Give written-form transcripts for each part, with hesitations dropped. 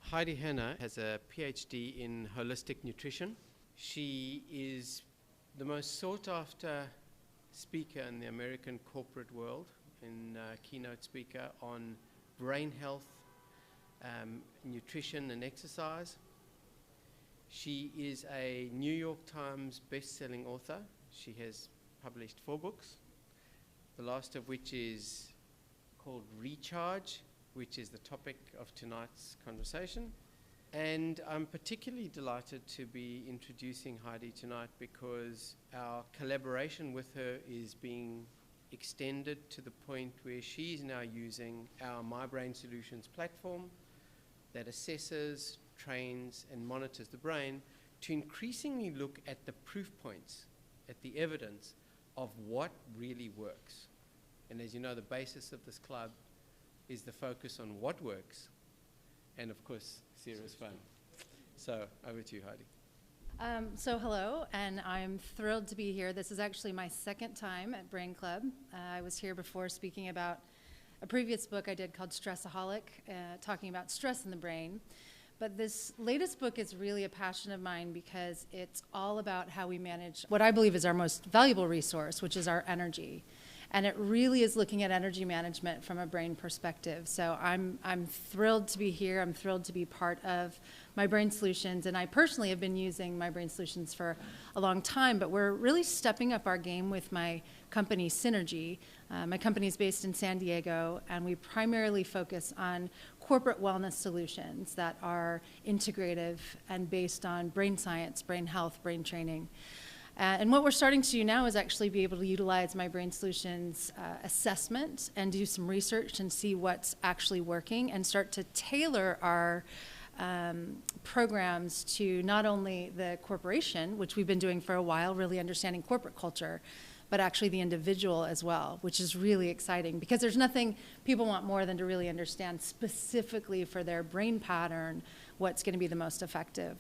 Heidi Hanna has a PhD in holistic nutrition. She is the most sought-after speaker in the American corporate world, and keynote speaker on brain health, nutrition and exercise. She is a New York Times best-selling author. She has published 4 books, the last of which is called Recharge, which is the topic of tonight's conversation. And I'm particularly delighted to be introducing Heidi tonight because our collaboration with her is being extended to the point where she's now using our MyBrain Solutions platform that assesses, trains, and monitors the brain to increasingly look at the proof points, at the evidence of what really works. And as you know, the basis of this club is the focus on what works, and of course, serious fun. So over to you, Heidi. So hello, and I'm thrilled to be here. This is actually my second time at Brain Club. I was here before speaking about a previous book I did called Stressaholic, talking about stress in the brain. But this latest book is really a passion of mine because it's all about how we manage what I believe is our most valuable resource, which is our energy. And it really is looking at energy management from a brain perspective. So I'm thrilled to be here. I'm thrilled to be part of MyBrain Solutions. And I personally have been using MyBrain Solutions for a long time, but we're really stepping up our game with my company, Synergy. My company is based in San Diego, and we primarily focus on corporate wellness solutions that are integrative and based on brain science, brain health, brain training. And what we're starting to do now is actually be able to utilize MyBrain Solutions assessment and do some research and see what's actually working and start to tailor our programs to not only the corporation, which we've been doing for a while, really understanding corporate culture, but actually the individual as well, which is really exciting because there's nothing people want more than to really understand specifically for their brain pattern what's going to be the most effective.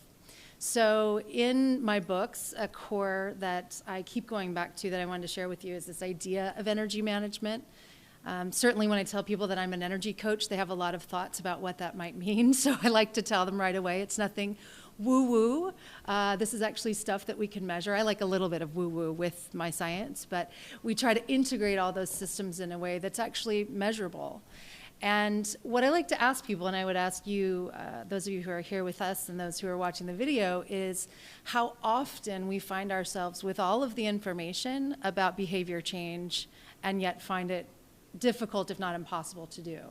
So in my books, a core that I keep going back to that I wanted to share with you is this idea of energy management. Certainly when I tell people that I'm an energy coach, they have a lot of thoughts about what that might mean. So I like to tell them right away, it's nothing woo-woo. This is actually stuff that we can measure. I like a little bit of woo-woo with my science, but we try to integrate all those systems in a way that's actually measurable. And what I like to ask people, and I would ask you, those of you who are here with us and those who are watching the video, is how often we find ourselves with all of the information about behavior change and yet find it difficult, if not impossible, to do.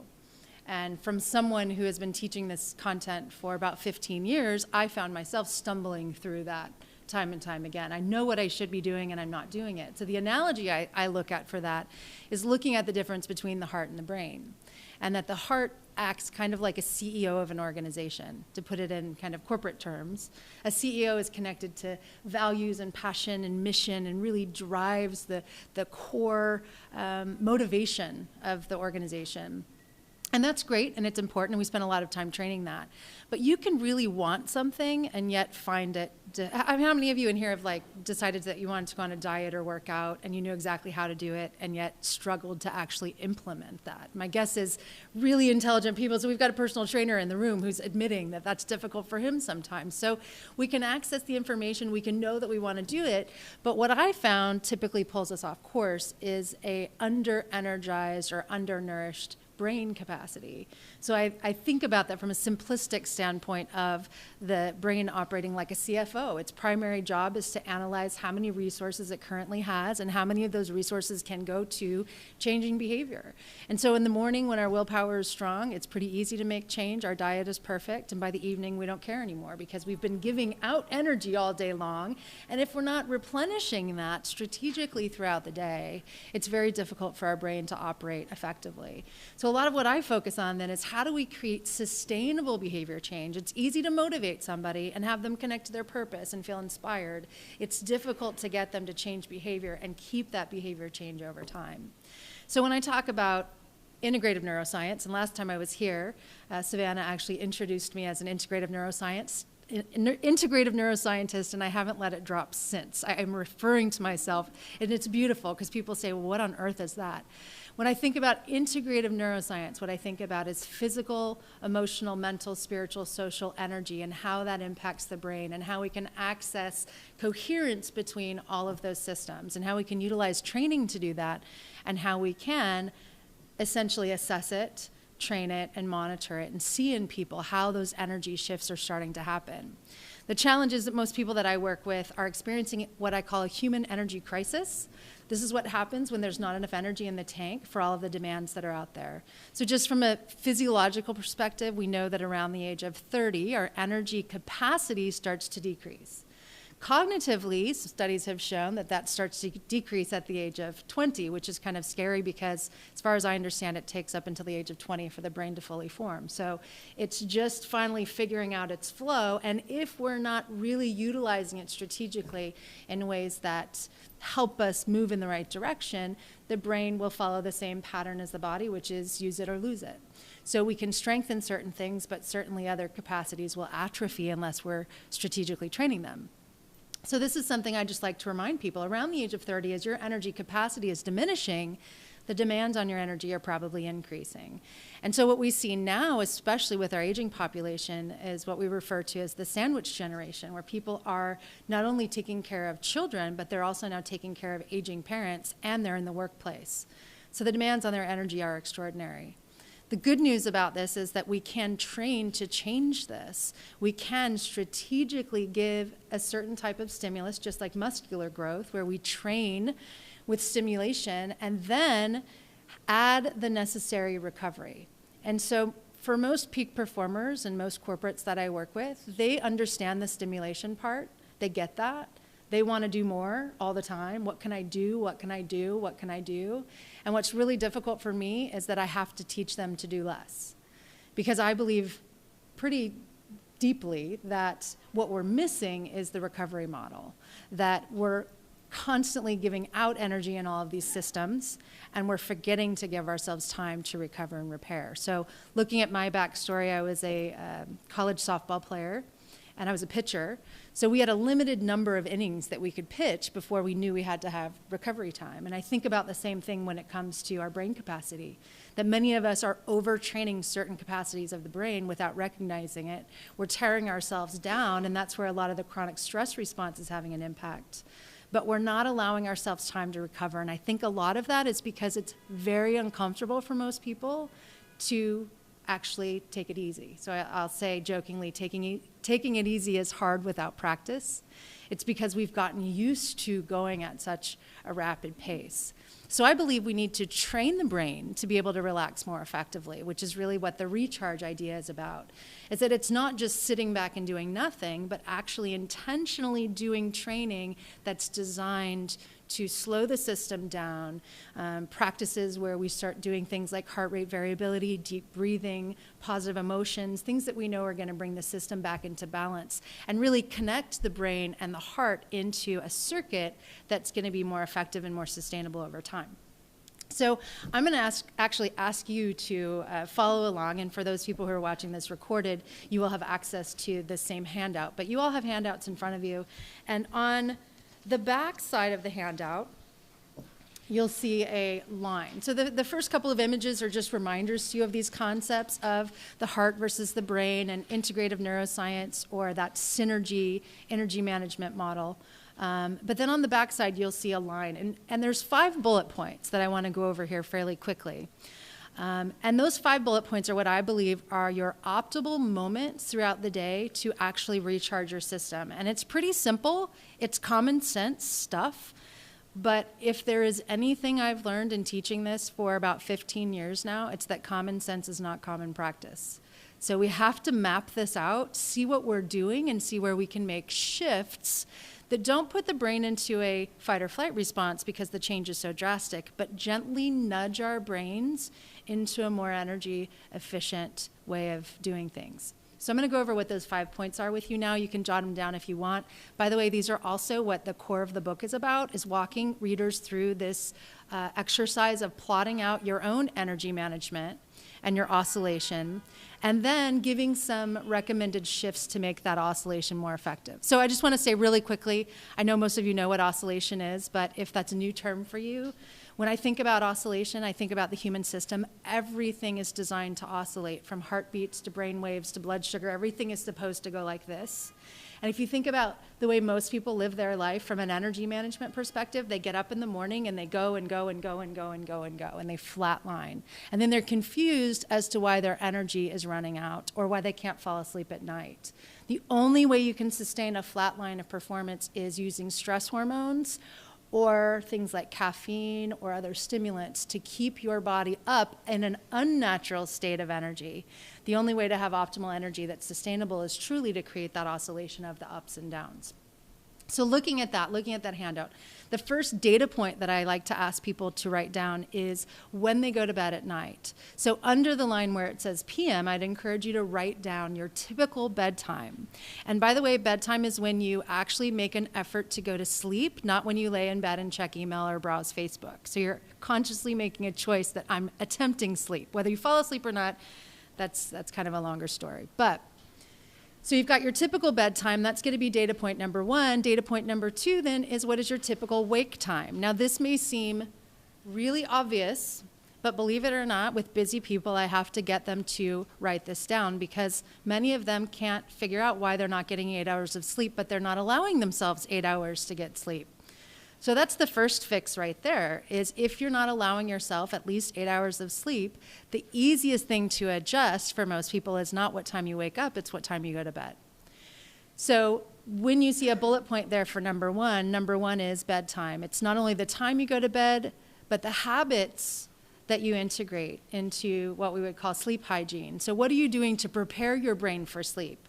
And from someone who has been teaching this content for about 15 years, I found myself stumbling through that time and time again. I know what I should be doing and I'm not doing it. So the analogy I look at for that is looking at the difference between the heart and the brain. And that the heart acts kind of like a CEO of an organization, to put it in kind of corporate terms. A CEO is connected to values and passion and mission and really drives the core motivation of the organization. And that's great, and it's important, and we spend a lot of time training that. But you can really want something and yet find it. I mean, how many of you in here have decided that you wanted to go on a diet or work out, and you knew exactly how to do it, and yet struggled to actually implement that? My guess is really intelligent people. So we've got a personal trainer in the room who's admitting that that's difficult for him sometimes. So we can access the information, we can know that we want to do it, but what I found typically pulls us off course is a under-energized or undernourished brain capacity. So I think about that from a simplistic standpoint of the brain operating like a CFO. Its primary job is to analyze how many resources it currently has and how many of those resources can go to changing behavior. And so in the morning when our willpower is strong, it's pretty easy to make change. Our diet is perfect, and by the evening we don't care anymore because we've been giving out energy all day long. And if we're not replenishing that strategically throughout the day, it's very difficult for our brain to operate effectively. So a lot of what I focus on then is how do we create sustainable behavior change? It's easy to motivate somebody and have them connect to their purpose and feel inspired. It's difficult to get them to change behavior and keep that behavior change over time. So when I talk about integrative neuroscience, and last time I was here, Savannah actually introduced me as an integrative neuroscientist, and I haven't let it drop since. I'm referring to myself, and it's beautiful because people say, well, what on earth is that? When I think about integrative neuroscience, what I think about is physical, emotional, mental, spiritual, social energy, and how that impacts the brain, and how we can access coherence between all of those systems, and how we can utilize training to do that, and how we can essentially assess it, train it, and monitor it, and see in people how those energy shifts are starting to happen. The challenge is that most people that I work with are experiencing what I call a human energy crisis. This is what happens when there's not enough energy in the tank for all of the demands that are out there. So just from a physiological perspective, we know that around the age of 30, our energy capacity starts to decrease. Cognitively, studies have shown that that starts to decrease at the age of 20, which is kind of scary because, as far as I understand, it takes up until the age of 20 for the brain to fully form. So it's just finally figuring out its flow, and if we're not really utilizing it strategically in ways that help us move in the right direction, the brain will follow the same pattern as the body, which is use it or lose it. So we can strengthen certain things, but certainly other capacities will atrophy unless we're strategically training them. So this is something I just like to remind people. Around the age of 30, as your energy capacity is diminishing, the demands on your energy are probably increasing. And so what we see now, especially with our aging population, is what we refer to as the sandwich generation, where people are not only taking care of children, but they're also now taking care of aging parents, and they're in the workplace. So the demands on their energy are extraordinary. The good news about this is that we can train to change this. We can strategically give a certain type of stimulus, just like muscular growth, where we train with stimulation and then add the necessary recovery. And so for most peak performers and most corporates that I work with, they understand the stimulation part. They get that. They want to do more all the time. What can I do? What can I do? What can I do? And what's really difficult for me is that I have to teach them to do less. Because I believe pretty deeply that what we're missing is the recovery model. That we're constantly giving out energy in all of these systems, and we're forgetting to give ourselves time to recover and repair. So looking at my backstory, I was a college softball player, and I was a pitcher. So we had a limited number of innings that we could pitch before we knew we had to have recovery time. And I think about the same thing when it comes to our brain capacity, that many of us are overtraining certain capacities of the brain without recognizing it. We're tearing ourselves down, and that's where a lot of the chronic stress response is having an impact. But we're not allowing ourselves time to recover. And I think a lot of that is because it's very uncomfortable for most people to actually take it easy. So I'll say jokingly, taking it easy is hard without practice. It's because we've gotten used to going at such a rapid pace. So I believe we need to train the brain to be able to relax more effectively, which is really what the recharge idea is about. Is that it's not just sitting back and doing nothing, but actually intentionally doing training that's designed to slow the system down, practices where we start doing things like heart rate variability, deep breathing, positive emotions, things that we know are going to bring the system back into balance and really connect the brain and the heart into a circuit that's going to be more effective and more sustainable over time. So I'm going to actually ask you to follow along, and for those people who are watching this recorded, you will have access to the same handout. But you all have handouts in front of you, and on the back side of the handout, you'll see a line. So the first couple of images are just reminders to you of these concepts of the heart versus the brain and integrative neuroscience, or that synergy energy management model. But then on the back side, you'll see a line. And there's 5 bullet points that I want to go over here fairly quickly. And those 5 bullet points are what I believe are your optimal moments throughout the day to actually recharge your system. And it's pretty simple. It's common sense stuff. But if there is anything I've learned in teaching this for about 15 years now, it's that common sense is not common practice. So we have to map this out, see what we're doing, and see where we can make shifts that don't put the brain into a fight or flight response because the change is so drastic, but gently nudge our brains into a more energy efficient way of doing things. So I'm going to go over what those 5 points are with you now. You can jot them down if you want. By the way, these are also what the core of the book is about, is walking readers through this exercise of plotting out your own energy management and your oscillation, and then giving some recommended shifts to make that oscillation more effective. So I just want to say really quickly, I know most of you know what oscillation is, but if that's a new term for you, When I think about oscillation, I think about the human system. Everything is designed to oscillate, from heartbeats to brain waves to blood sugar. Everything is supposed to go like this. And if you think about the way most people live their life from an energy management perspective, they get up in the morning and they go and go and go and go and go and go, and they flatline. And then they're confused as to why their energy is running out or why they can't fall asleep at night. The only way you can sustain a flat line of performance is using stress hormones or things like caffeine or other stimulants to keep your body up in an unnatural state of energy. The only way to have optimal energy that's sustainable is truly to create that oscillation of the ups and downs. So looking at that handout, the first data point that I like to ask people to write down is when they go to bed at night. So under the line where it says PM, I'd encourage you to write down your typical bedtime. And by the way, bedtime is when you actually make an effort to go to sleep, not when you lay in bed and check email or browse Facebook. So you're consciously making a choice that I'm attempting sleep. Whether you fall asleep or not, that's kind of a longer story. So you've got your typical bedtime. That's going to be data point number one. Data point number two then is what is your typical wake time? Now this may seem really obvious, but believe it or not, with busy people, I have to get them to write this down because many of them can't figure out why they're not getting 8 hours of sleep, but they're not allowing themselves 8 hours to get sleep. So that's the first fix right there, is if you're not allowing yourself at least 8 hours of sleep, the easiest thing to adjust for most people is not what time you wake up, it's what time you go to bed. So when you see a bullet point there for number one is bedtime. It's not only the time you go to bed, but the habits that you integrate into what we would call sleep hygiene. So what are you doing to prepare your brain for sleep?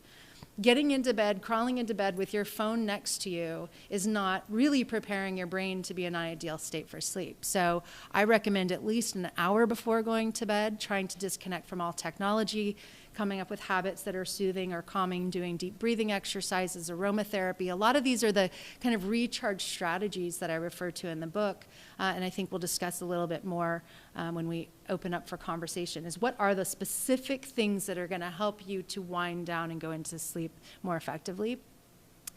Getting into bed, crawling into bed with your phone next to you is not really preparing your brain to be in an ideal state for sleep. So I recommend at least an hour before going to bed, trying to disconnect from all technology, coming up with habits that are soothing or calming, doing deep breathing exercises, aromatherapy. A lot of these are the kind of recharge strategies that I refer to in the book, and I think we'll discuss a little bit more when we open up for conversation, is what are the specific things that are going to help you to wind down and go into sleep more effectively.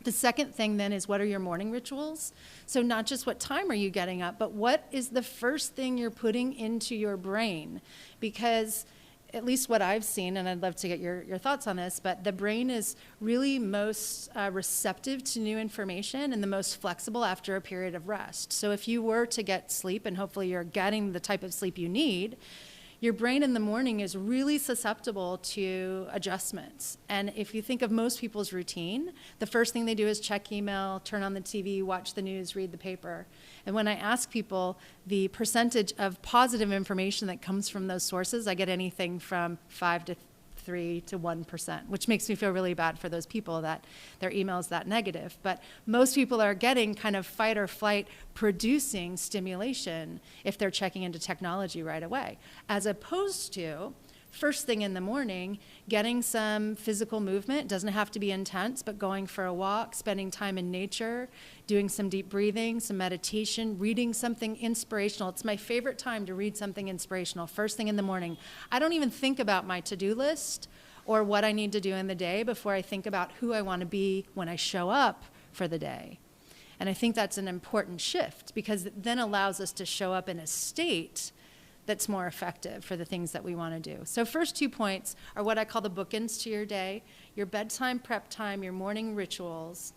The second thing then is what are your morning rituals? So not just what time are you getting up, but what is the first thing you're putting into your brain? Because at least what I've seen, and I'd love to get your thoughts on this, but the brain is really most receptive to new information and the most flexible after a period of rest. So if you were to get sleep, and hopefully you're getting the type of sleep you need, your brain in the morning is really susceptible to adjustments. And if you think of most people's routine, the first thing they do is check email, turn on the TV, watch the news, read the paper. And when I ask people the percentage of positive information that comes from those sources, I get anything from 5 to 3 to 1%, which makes me feel really bad for those people that their email is that negative. But most people are getting kind of fight or flight producing stimulation if they're checking into technology right away, as opposed to first thing in the morning, getting some physical movement. Doesn't have to be intense, but going for a walk, spending time in nature, doing some deep breathing, some meditation, reading something inspirational. It's my favorite time to read something inspirational, first thing in the morning. I don't even think about my to-do list or what I need to do in the day before I think about who I want to be when I show up for the day. And I think that's an important shift because it then allows us to show up in a state that's more effective for the things that we want to do. So first 2 points are what I call the bookends to your day, your bedtime prep time, your morning rituals.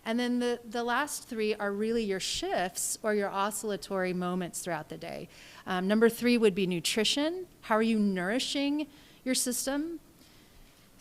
And then the last 3 are really your shifts or your oscillatory moments throughout the day. Number 3 would be nutrition. How are you nourishing your system?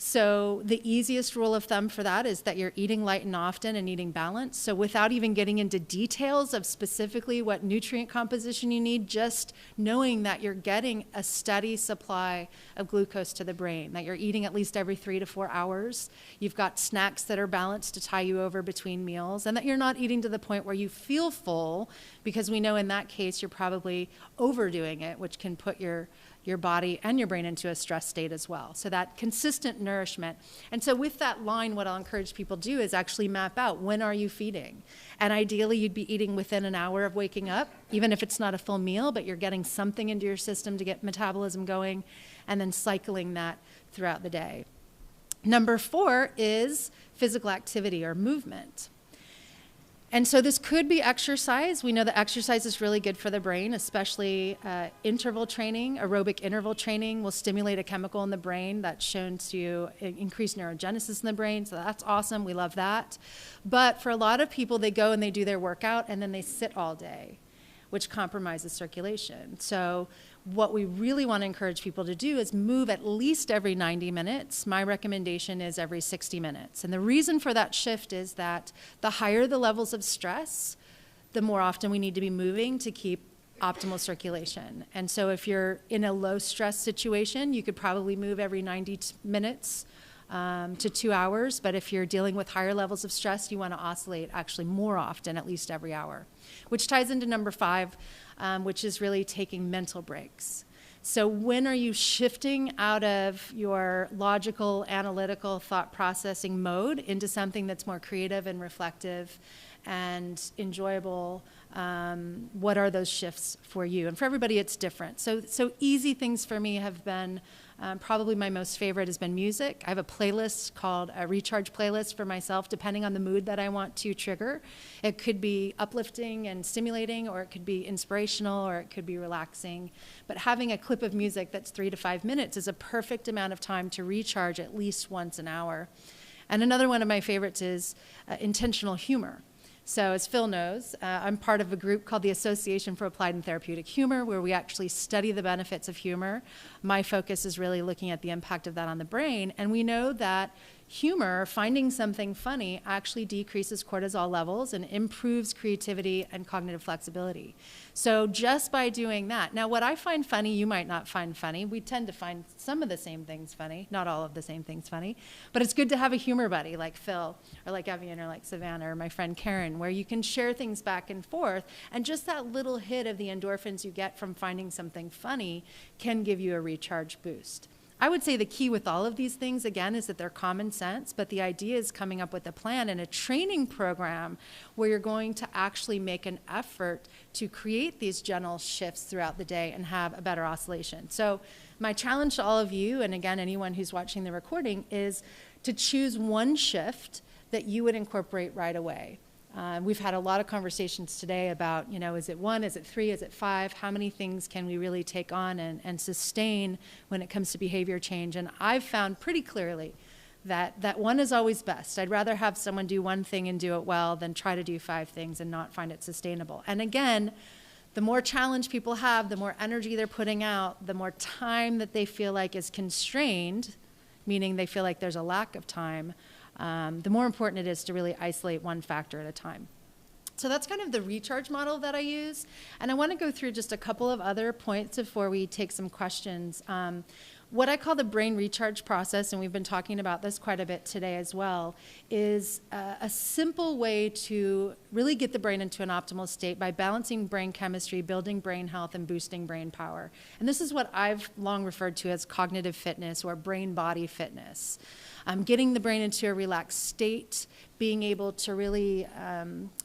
So the easiest rule of thumb for that is that you're eating light and often and eating balanced. So without even getting into details of specifically what nutrient composition you need, just knowing that you're getting a steady supply of glucose to the brain, that you're eating at least every 3 to 4 hours. You've got snacks that are balanced to tie you over between meals, and that you're not eating to the point where you feel full, because we know in that case you're probably overdoing it, which can put your body and your brain into a stress state as well. So that consistent nourishment. And so with that line, what I'll encourage people to do is actually map out when are you feeding. And ideally you'd be eating within an hour of waking up, even if it's not a full meal, but you're getting something into your system to get metabolism going, and then cycling that throughout the day. Number 4 is physical activity or movement. And so this could be exercise. We know that exercise is really good for the brain, especially interval training. Aerobic interval training will stimulate a chemical in the brain that's shown to increase neurogenesis in the brain. So that's awesome. We love that. But for a lot of people, they go and they do their workout and then they sit all day, which compromises circulation. So what we really want to encourage people to do is move at least every 90 minutes. My recommendation is every 60 minutes. And the reason for that shift is that the higher the levels of stress, the more often we need to be moving to keep optimal circulation. And so if you're in a low stress situation, you could probably move every 90 minutes to 2 hours. But if you're dealing with higher levels of stress, you want to oscillate actually more often, at least every hour, which ties into number 5, which is really taking mental breaks. So when are you shifting out of your logical, analytical, thought processing mode into something that's more creative and reflective and enjoyable? What are those shifts for you? And for everybody, it's different. So easy things for me have been, probably my most favorite has been music. I have a playlist called a recharge playlist for myself, depending on the mood that I want to trigger. It could be uplifting and stimulating, or it could be inspirational, or it could be relaxing. But having a clip of music that's 3 to 5 minutes is a perfect amount of time to recharge at least once an hour. And another one of my favorites is intentional humor. So as Phil knows, I'm part of a group called the Association for Applied and Therapeutic Humor, where we actually study the benefits of humor. My focus is really looking at the impact of that on the brain. And we know that humor, finding something funny, actually decreases cortisol levels and improves creativity and cognitive flexibility. So just by doing that. Now, what I find funny, you might not find funny. We tend to find some of the same things funny, not all of the same things funny. But it's good to have a humor buddy like Phil, or like Evian, or like Savannah, or my friend Karen, where you can share things back and forth. And just that little hit of the endorphins you get from finding something funny can give you a recharge boost. I would say the key with all of these things, again, is that they're common sense, but the idea is coming up with a plan and a training program where you're going to actually make an effort to create these gentle shifts throughout the day and have a better oscillation. So my challenge to all of you, and again, anyone who's watching the recording, is to choose one shift that you would incorporate right away. We've had a lot of conversations today about, is it 1, is it 3, is it 5? How many things can we really take on and sustain when it comes to behavior change? And I've found pretty clearly that 1 is always best. I'd rather have someone do 1 thing and do it well than try to do 5 things and not find it sustainable. And again, the more challenge people have, the more energy they're putting out, the more time that they feel like is constrained, meaning they feel like there's a lack of time, the more important it is to really isolate one factor at a time. So that's kind of the recharge model that I use. And I want to go through just a couple of other points before we take some questions. What I call the brain recharge process, and we've been talking about this quite a bit today as well, is a simple way to really get the brain into an optimal state by balancing brain chemistry, building brain health, and boosting brain power. And this is what I've long referred to as cognitive fitness or brain-body fitness. Getting the brain into a relaxed state, being able to really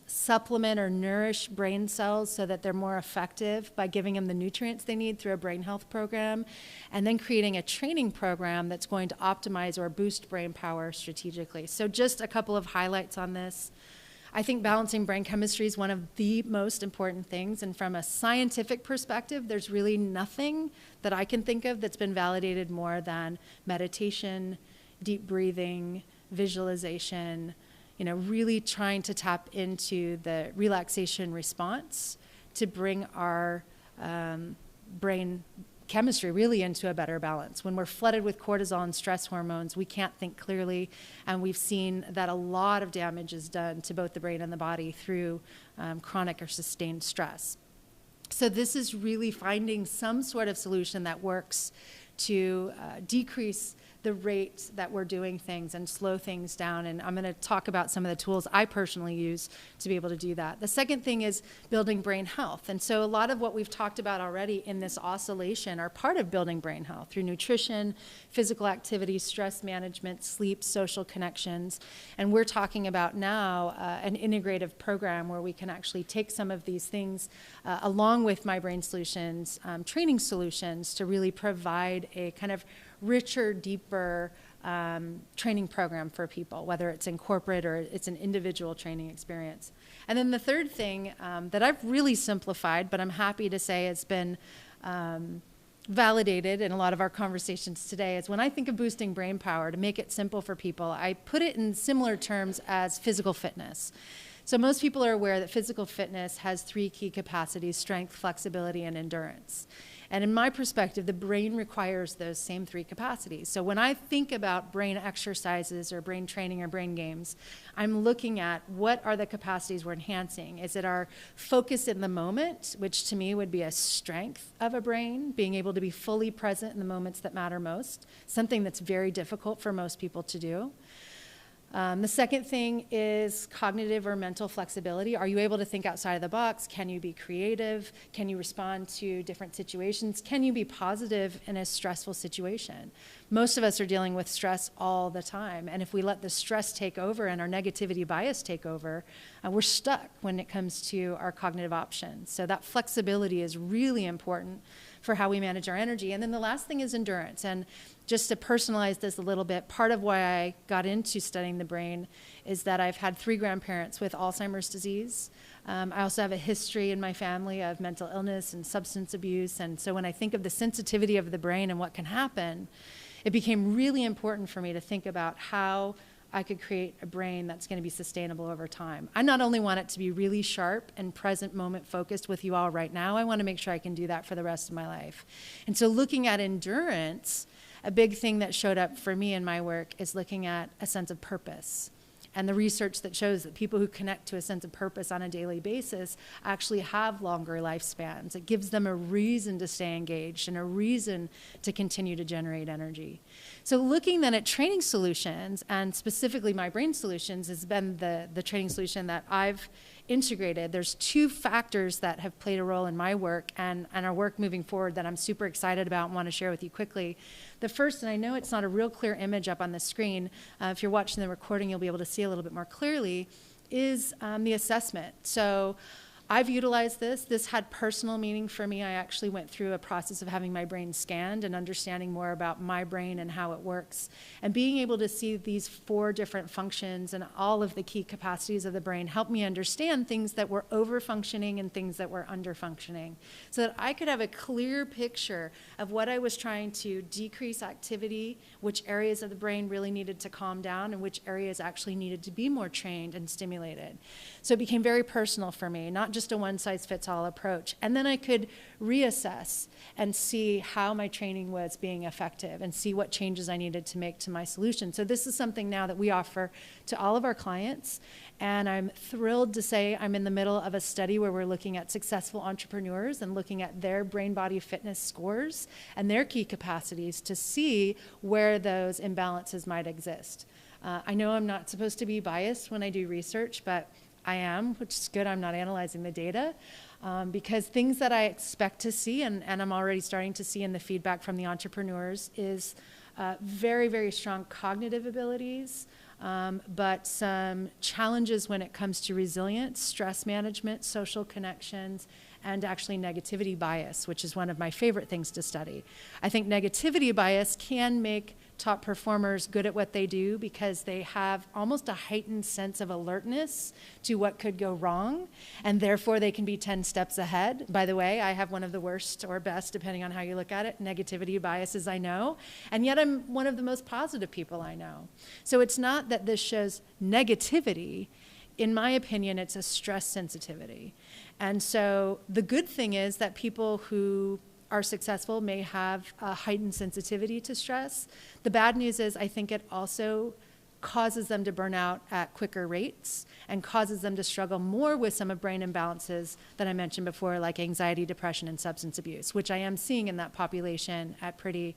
supplement or nourish brain cells so that they're more effective by giving them the nutrients they need through a brain health program, and then creating a training program that's going to optimize or boost brain power strategically. So just a couple of highlights on this. I think balancing brain chemistry is one of the most important things, and from a scientific perspective, there's really nothing that I can think of that's been validated more than meditation, deep breathing, visualization, really trying to tap into the relaxation response to bring our brain chemistry really into a better balance. When we're flooded with cortisol and stress hormones, we can't think clearly, and we've seen that a lot of damage is done to both the brain and the body through chronic or sustained stress. So this is really finding some sort of solution that works to decrease the rate that we're doing things and slow things down. And I'm going to talk about some of the tools I personally use to be able to do that. The second thing is building brain health. And so a lot of what we've talked about already in this oscillation are part of building brain health through nutrition, physical activity, stress management, sleep, social connections. And we're talking about now an integrative program where we can actually take some of these things along with My Brain Solutions, training solutions to really provide a kind of richer, deeper training program for people, whether it's in corporate or it's an individual training experience. And then the third thing that I've really simplified, but I'm happy to say it's been validated in a lot of our conversations today, is when I think of boosting brain power, to make it simple for people, I put it in similar terms as physical fitness. So most people are aware that physical fitness has 3 key capacities: strength, flexibility, and endurance. And in my perspective, the brain requires those same 3 capacities. So when I think about brain exercises or brain training or brain games, I'm looking at what are the capacities we're enhancing. Is it our focus in the moment, which to me would be a strength of a brain, being able to be fully present in the moments that matter most, something that's very difficult for most people to do. The second thing is cognitive or mental flexibility. Are you able to think outside of the box? Can you be creative? Can you respond to different situations? Can you be positive in a stressful situation? Most of us are dealing with stress all the time. And if we let the stress take over and our negativity bias take over, we're stuck when it comes to our cognitive options. So that flexibility is really important for how we manage our energy. And then the last thing is endurance. And just to personalize this a little bit, part of why I got into studying the brain is that I've had 3 grandparents with Alzheimer's disease. I also have a history in my family of mental illness and substance abuse. And so when I think of the sensitivity of the brain and what can happen, it became really important for me to think about how I could create a brain that's going to be sustainable over time. I not only want it to be really sharp and present moment focused with you all right now, I want to make sure I can do that for the rest of my life. And so looking at endurance, a big thing that showed up for me in my work is looking at a sense of purpose. And the research that shows that people who connect to a sense of purpose on a daily basis actually have longer lifespans. It gives them a reason to stay engaged and a reason to continue to generate energy. So looking then at training solutions, and specifically my brain solutions has been the training solution that I've integrated. There's 2 factors that have played a role in my work and our work moving forward that I'm super excited about and want to share with you quickly. The first, and I know it's not a real clear image up on the screen, if you're watching the recording you'll be able to see a little bit more clearly, is the assessment. So I've utilized this. This had personal meaning for me. I actually went through a process of having my brain scanned and understanding more about my brain and how it works. And being able to see these 4 different functions and all of the key capacities of the brain helped me understand things that were over-functioning and things that were under-functioning, so that I could have a clear picture of what I was trying to decrease activity, which areas of the brain really needed to calm down, and which areas actually needed to be more trained and stimulated. So it became very personal for me, not just a one-size-fits-all approach. And then I could reassess and see how my training was being effective and see what changes I needed to make to my solution. So this is something now that we offer to all of our clients. And I'm thrilled to say I'm in the middle of a study where we're looking at successful entrepreneurs and looking at their brain-body fitness scores and their key capacities to see where those imbalances might exist. I know I'm not supposed to be biased when I do research, but I am, which is good. I'm not analyzing the data because things that I expect to see, and I'm already starting to see in the feedback from the entrepreneurs, is very, very strong cognitive abilities, but some challenges when it comes to resilience, stress management, social connections, and actually negativity bias, which is one of my favorite things to study. I think negativity bias can make top performers good at what they do because they have almost a heightened sense of alertness to what could go wrong, and therefore they can be 10 steps ahead. By the way, I have one of the worst or best, depending on how you look at it, negativity biases I know, and yet I'm one of the most positive people I know. So it's not that this shows negativity. In my opinion, it's a stress sensitivity. And so the good thing is that people who are successful may have a heightened sensitivity to stress. The bad news is I think it also causes them to burn out at quicker rates and causes them to struggle more with some of brain imbalances that I mentioned before, like anxiety, depression, and substance abuse, which I am seeing in that population at pretty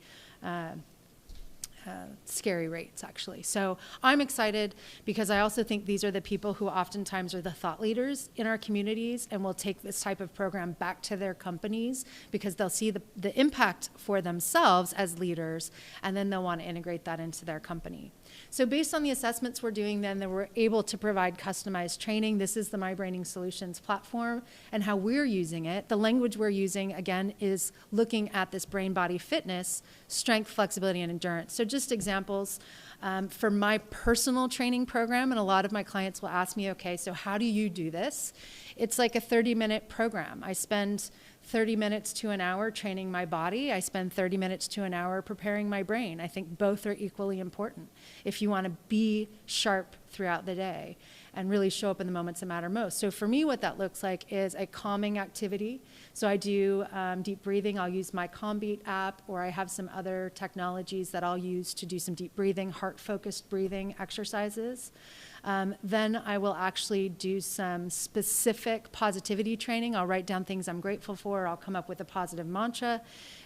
scary rates, actually. So I'm excited because I also think these are the people who oftentimes are the thought leaders in our communities and will take this type of program back to their companies because they'll see the impact for themselves as leaders, and then they'll want to integrate that into their company. So based on the assessments we're doing then we're able to provide customized training. This is the My Braining Solutions platform and how we're using it. The language we're using, again, is looking at this brain-body fitness, strength, flexibility, and endurance. So just just examples for my personal training program, and a lot of my clients will ask me, okay, so how do you do this? It's like a 30-minute program. I spend 30 minutes to an hour training my body. I spend 30 minutes to an hour preparing my brain. I think both are equally important if you want to be sharp throughout the day and really show up in the moments that matter most. So for me, what that looks like is a calming activity. So I do deep breathing. I'll use my Calmbeat app, or I have some other technologies that I'll use to do some deep breathing, heart-focused breathing exercises. Then I will actually do some specific positivity training. I'll write down things I'm grateful for. I'll come up with a positive mantra,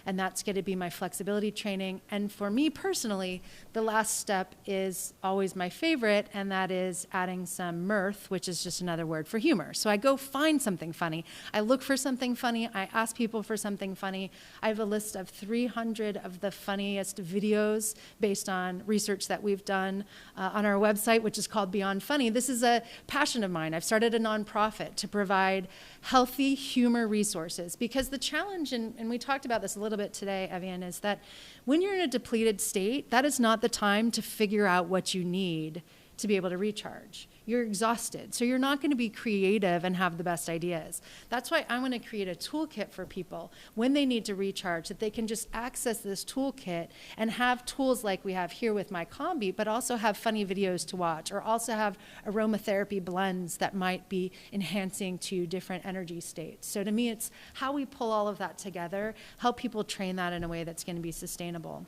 and that's going to be my flexibility training. And for me personally, the last step is always my favorite, and that is adding some mirth, which is just another word for humor. So I go find something funny. I look for something funny. I ask people for something funny. I have a list of 300 of the funniest videos based on research that we've done on our website, which is called Beyond Funny. This is a passion of mine. I've started a nonprofit to provide healthy humor resources, because the challenge, and we talked about this a little bit today, Evian, is that when you're in a depleted state, that is not the time to figure out what you need to be able to recharge. You're exhausted, so you're not going to be creative and have the best ideas. That's why I want to create a toolkit for people when they need to recharge, that they can just access this toolkit and have tools like we have here with my Calmbeat, but also have funny videos to watch, or also have aromatherapy blends that might be enhancing to different energy states. So to me, it's how we pull all of that together, help people train that in a way that's going to be sustainable.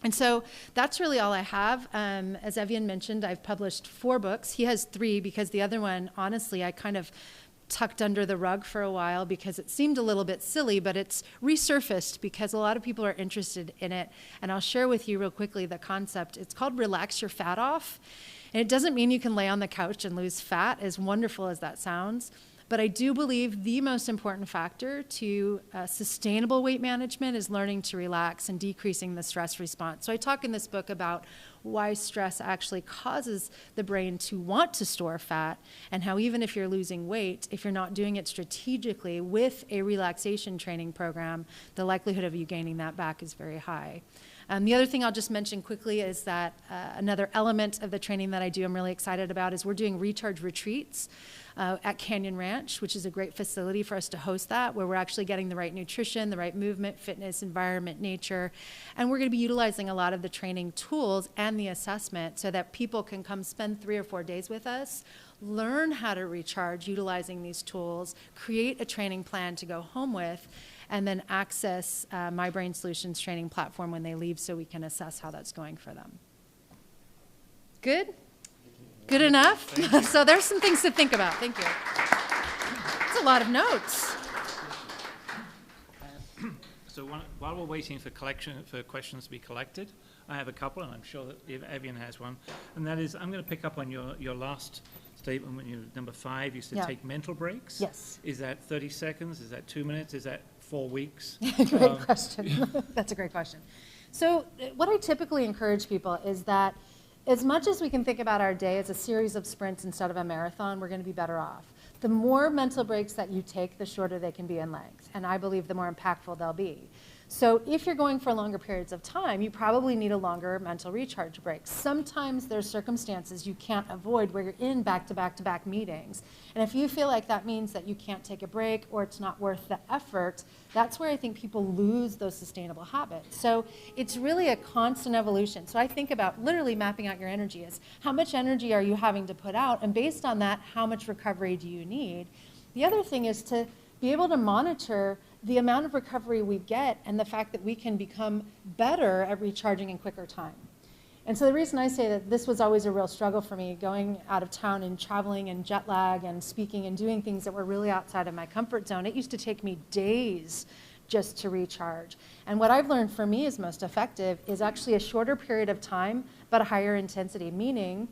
And so that's really all I have. As Evian mentioned, I've published 4 books. He has 3, because the other one, honestly, I kind of tucked under the rug for a while because it seemed a little bit silly, but it's resurfaced because a lot of people are interested in it. And I'll share with you real quickly the concept. It's called Relax Your Fat Off. And it doesn't mean you can lay on the couch and lose fat, as wonderful as that sounds. But I do believe the most important factor to sustainable weight management is learning to relax and decreasing the stress response. So I talk in this book about why stress actually causes the brain to want to store fat, and how even if you're losing weight, if you're not doing it strategically with a relaxation training program, the likelihood of you gaining that back is very high. The other thing I'll just mention quickly is that another element of the training that I do I'm really excited about is we're doing recharge retreats at Canyon Ranch, which is a great facility for us to host that, where we're actually getting the right nutrition, the right movement, fitness, environment, nature. And we're going to be utilizing a lot of the training tools and the assessment so that people can come spend 3 or 4 days with us, learn how to recharge utilizing these tools, create a training plan to go home with, and then access My Brain Solutions training platform when they leave, so we can assess how that's going for them. Good? Good enough? So there's some things to think about. Thank you. That's a lot of notes. So while we're waiting for questions to be collected, I have a couple, and I'm sure that Evian has one. And that is, I'm going to pick up on your last statement when you number 5. You said take mental breaks. Yes. Is that 30 seconds? Is that 2 minutes? Is that 4 weeks? Great question. That's a great question. So what I typically encourage people is that as much as we can think about our day as a series of sprints instead of a marathon, we're going to be better off. The more mental breaks that you take, the shorter they can be in length. And I believe the more impactful they'll be. So if you're going for longer periods of time, you probably need a longer mental recharge break. Sometimes there's circumstances you can't avoid where you're in back-to-back-to-back meetings. And if you feel like that means that you can't take a break or it's not worth the effort, that's where I think people lose those sustainable habits. So it's really a constant evolution. So I think about literally mapping out your energy as how much energy are you having to put out, and based on that, how much recovery do you need? The other thing is to be able to monitor the amount of recovery we get and the fact that we can become better at recharging in quicker time. And so the reason I say that this was always a real struggle for me, going out of town and traveling and jet lag and speaking and doing things that were really outside of my comfort zone, it used to take me days just to recharge. And what I've learned for me is most effective is actually a shorter period of time, but a higher intensity, meaning,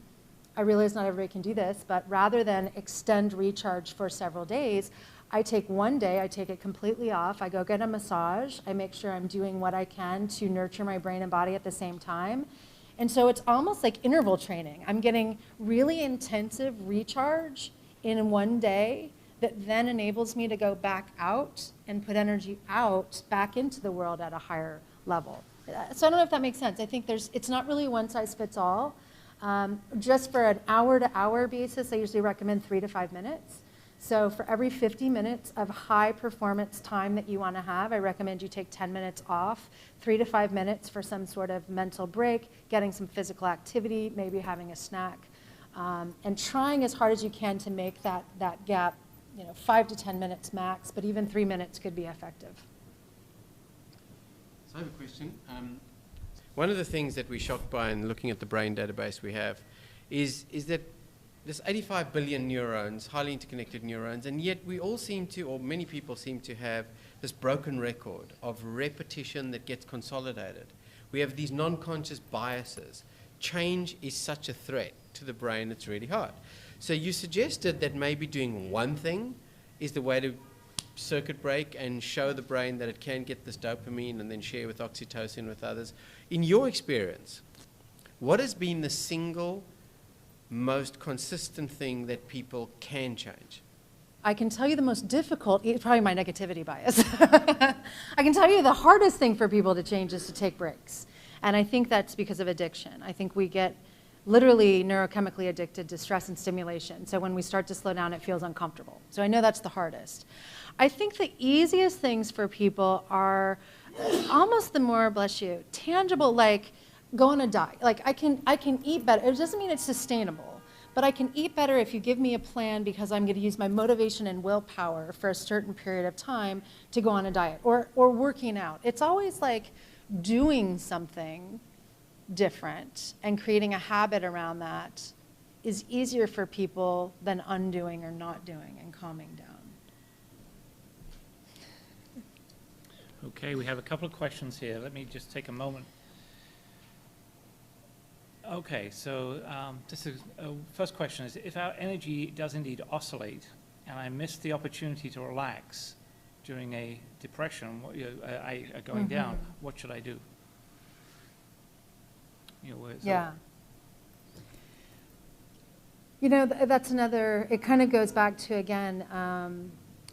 I realize not everybody can do this, but rather than extend recharge for several days, I take one day, I take it completely off, I go get a massage, I make sure I'm doing what I can to nurture my brain and body at the same time. And so it's almost like interval training. I'm getting really intensive recharge in one day that then enables me to go back out and put energy out back into the world at a higher level. So I don't know if that makes sense. I think it's not really one size fits all. Just for an hour-to-hour basis, I usually recommend 3 to 5 minutes. So for every 50 minutes of high performance time that you want to have, I recommend you take 10 minutes off, 3 to 5 minutes for some sort of mental break, getting some physical activity, maybe having a snack, and trying as hard as you can to make that gap, 5 to 10 minutes max, but even 3 minutes could be effective. So I have a question. One of the things that we're shocked by in looking at the brain database we have is that there's 85 billion neurons, highly interconnected neurons, and yet we all seem to, or many people seem to have this broken record of repetition that gets consolidated. We have these non-conscious biases. Change is such a threat to the brain, it's really hard. So you suggested that maybe doing one thing is the way to circuit break and show the brain that it can get this dopamine and then share with oxytocin with others. In your experience, what has been the single most consistent thing that people can change? I can tell you the most difficult, probably my negativity bias. I can tell you the hardest thing for people to change is to take breaks. And I think that's because of addiction. I think we get literally neurochemically addicted to stress and stimulation. So when we start to slow down, it feels uncomfortable. So I know that's the hardest. I think the easiest things for people are almost the more, bless you, tangible, like go on a diet. Like I can eat better. It doesn't mean it's sustainable, but I can eat better if you give me a plan because I'm going to use my motivation and willpower for a certain period of time to go on a diet or working out. It's always like doing something different and creating a habit around that is easier for people than undoing or not doing and calming down. Okay, we have a couple of questions here. Let me just take a moment. Okay, so this is first question is, if our energy does indeed oscillate and I miss the opportunity to relax during a depression, going down, what should I do? Yeah. That's another, it kind of goes back to, again,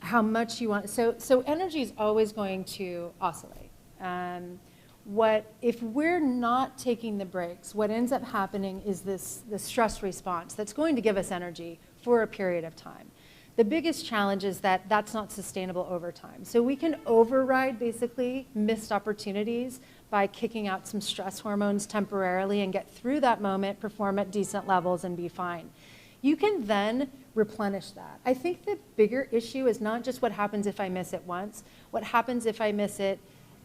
how much you want. So energy is always going to oscillate. If we're not taking the breaks, what ends up happening is this stress response that's going to give us energy for a period of time. The biggest challenge is that that's not sustainable over time. So we can override basically missed opportunities by kicking out some stress hormones temporarily and get through that moment, perform at decent levels, and be fine. You can then replenish that. I think the bigger issue is not just what happens if I miss it once, what happens if I miss it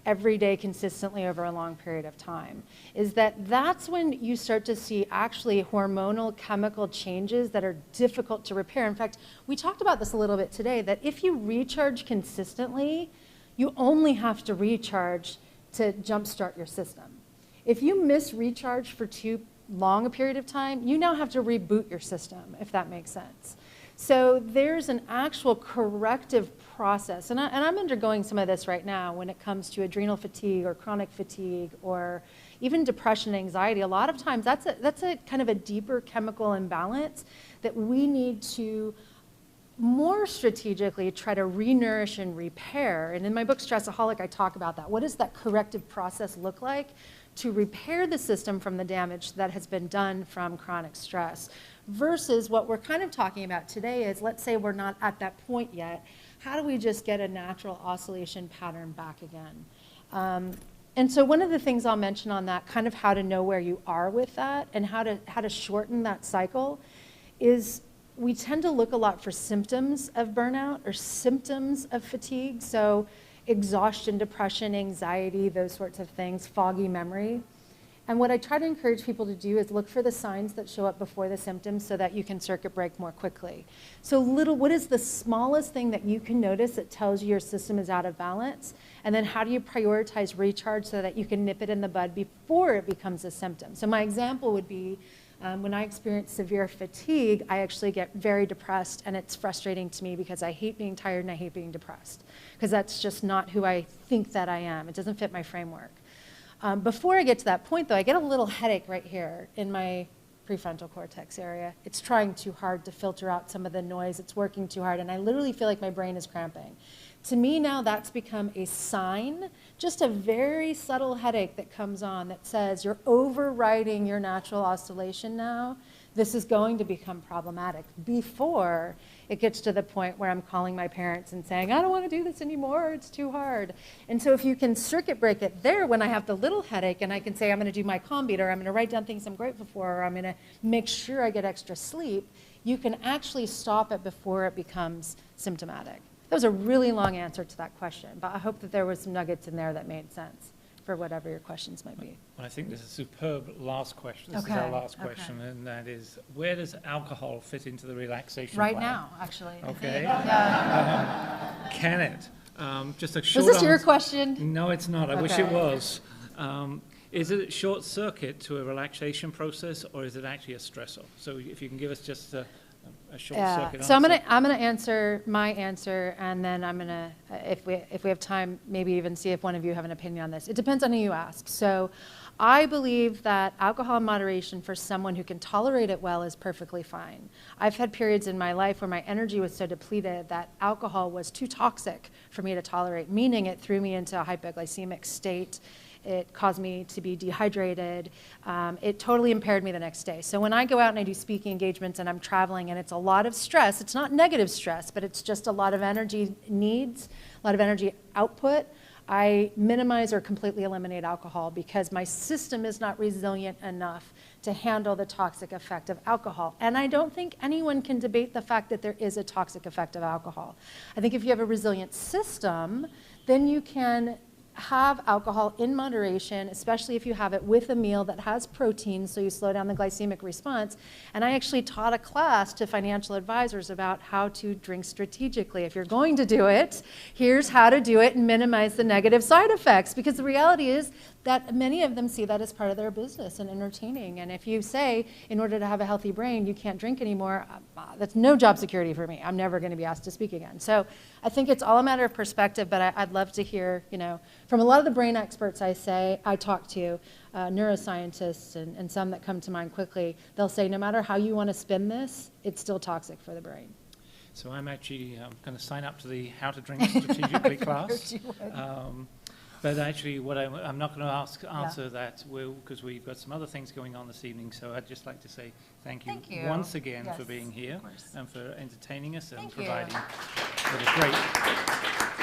every day consistently over a long period of time, is that's when you start to see actually hormonal chemical changes that are difficult to repair. In fact, we talked about this a little bit today, that if you recharge consistently, you only have to recharge to jumpstart your system. If you miss recharge for too long a period of time, you now have to reboot your system, if that makes sense. So there's an actual corrective process, and I'm undergoing some of this right now when it comes to adrenal fatigue or chronic fatigue or even depression and anxiety. A lot of times that's a kind of a deeper chemical imbalance that we need to more strategically try to re-nourish and repair. And in my book, Stressaholic, I talk about that. What does that corrective process look like to repair the system from the damage that has been done from chronic stress? Versus what we're kind of talking about today is, let's say we're not at that point yet, how do we just get a natural oscillation pattern back again? And so one of the things I'll mention on that, kind of how to know where you are with that and how to shorten that cycle, is we tend to look a lot for symptoms of burnout or symptoms of fatigue. So exhaustion, depression, anxiety, those sorts of things, foggy memory. And what I try to encourage people to do is look for the signs that show up before the symptoms so that you can circuit break more quickly. So what is the smallest thing that you can notice that tells you your system is out of balance? And then how do you prioritize recharge so that you can nip it in the bud before it becomes a symptom? So my example would be when I experience severe fatigue, I actually get very depressed, and it's frustrating to me because I hate being tired and I hate being depressed because that's just not who I think that I am. It doesn't fit my framework. Before I get to that point, though, I get a little headache right here in my prefrontal cortex area. It's trying too hard to filter out some of the noise. It's working too hard, and I literally feel like my brain is cramping. To me now, that's become a sign, just a very subtle headache that comes on that says you're overriding your natural oscillation now. This is going to become problematic before it gets to the point where I'm calling my parents and saying, I don't want to do this anymore, it's too hard. And so if you can circuit break it there when I have the little headache and I can say, I'm going to do my calm beat, or I'm going to write down things I'm grateful for, or I'm going to make sure I get extra sleep, you can actually stop it before it becomes symptomatic. That was a really long answer to that question, but I hope that there was some nuggets in there that made sense for whatever your questions might be. Well, I think this is a superb last question. This is our last question, and that is, where does alcohol fit into the relaxation Right plan? now, actually. Okay. Yeah. Can it? Just a short Was this your answer. question? No, it's not. I wish Okay. it was. Is it a short circuit to a relaxation process, or is it actually a stressor? So if you can give us just a short circuit So I'm answer. gonna answer my answer, and then I'm gonna, if we have time, maybe even see if one of you have an opinion on this. It depends on who you ask. So I believe that alcohol in moderation for someone who can tolerate it well is perfectly fine. I've had periods in my life where my energy was so depleted that alcohol was too toxic for me to tolerate, meaning it threw me into a hypoglycemic state. It caused me to be dehydrated. It totally impaired me the next day. So when I go out and I do speaking engagements and I'm traveling and it's a lot of stress, it's not negative stress, but it's just a lot of energy needs, a lot of energy output, I minimize or completely eliminate alcohol because my system is not resilient enough to handle the toxic effect of alcohol. And I don't think anyone can debate the fact that there is a toxic effect of alcohol. I think if you have a resilient system, then you can have alcohol in moderation, especially if you have it with a meal that has protein, so you slow down the glycemic response. And I actually taught a class to financial advisors about how to drink strategically. If you're going to do it, here's how to do it and minimize the negative side effects. Because the reality is that many of them see that as part of their business and entertaining. And if you say, in order to have a healthy brain, you can't drink anymore, that's no job security for me. I'm never going to be asked to speak again. So I think it's all a matter of perspective, but I'd love to hear, from a lot of the brain experts I talk to, neuroscientists and some that come to mind quickly, they'll say no matter how you want to spin this, it's still toxic for the brain. So I'm actually going to sign up to the How to Drink Strategically class. But actually, what I'm not going to answer that because we've got some other things going on this evening. So I'd just like to say thank you once again for being here and for entertaining us and providing with a great